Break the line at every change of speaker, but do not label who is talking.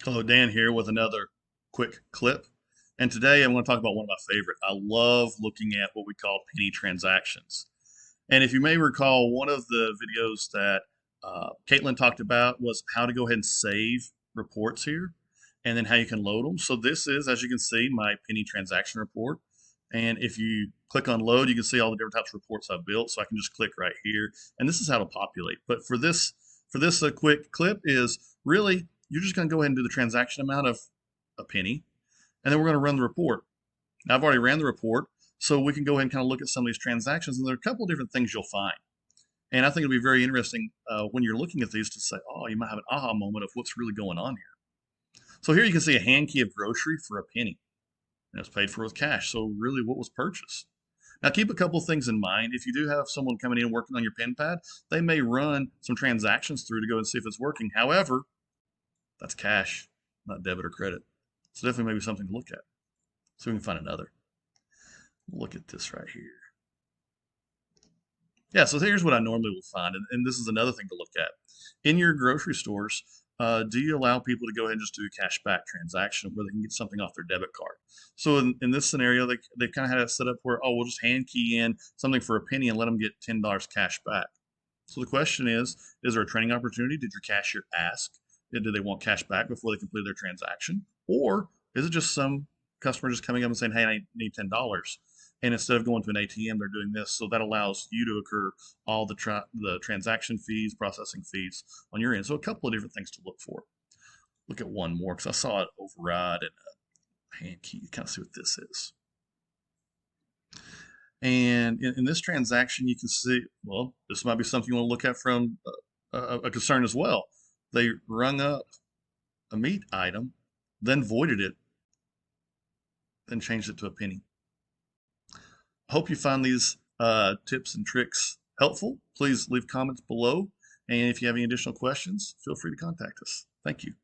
Hello, Dan here with another quick clip. And today I'm going to talk about one of my favorite. I love looking at what we call penny transactions. And if you may recall, one of the videos that Caitlin talked about was how to go ahead and save reports here and then how you can load them. So this is, as you can see, my penny transaction report. And if you click on load, you can see all the different types of reports I've built. So I can just click right here. And this is how to populate. But for this quick clip is really, you're just going to go ahead and do the transaction amount of a penny. And then we're going to run the report. Now I've already ran the report. So we can go ahead and kind of look at some of these transactions. And there are a couple of different things you'll find. And I think it'll be very interesting when you're looking at these to say, oh, you might have an aha moment of what's really going on here. So here you can see a hand key of grocery for a penny. And it's paid for with cash. So really, what was purchased? Now keep a couple of things in mind. If you do have someone coming in and working on your pen pad, they may run some transactions through to go and see if it's working. However, that's cash, not debit or credit. So definitely maybe something to look at. So we can find another. Look at this right here. Yeah, so here's what I normally will find, and this is another thing to look at. In your grocery stores, do you allow people to go ahead and just do a cash back transaction where they can get something off their debit card? So in this scenario, they kind of had it set up where, oh, we'll just hand key in something for a penny and let them get $10 cash back. So the question is there a training opportunity? Did your cashier ask? Do they want cash back before they complete their transaction? Or is it just some customer just coming up and saying, hey, I need $10? And instead of going to an ATM, they're doing this. So that allows you to accrue all the transaction fees, processing fees on your end. So a couple of different things to look for. Look at one more because I saw it override and a hand key. Kind of see what this is. And in this transaction, you can see, well, this might be something you want to look at from a concern as well. They rung up a meat item, then voided it, then changed it to a penny. I hope you find these tips and tricks helpful. Please leave comments below. And if you have any additional questions, feel free to contact us. Thank you.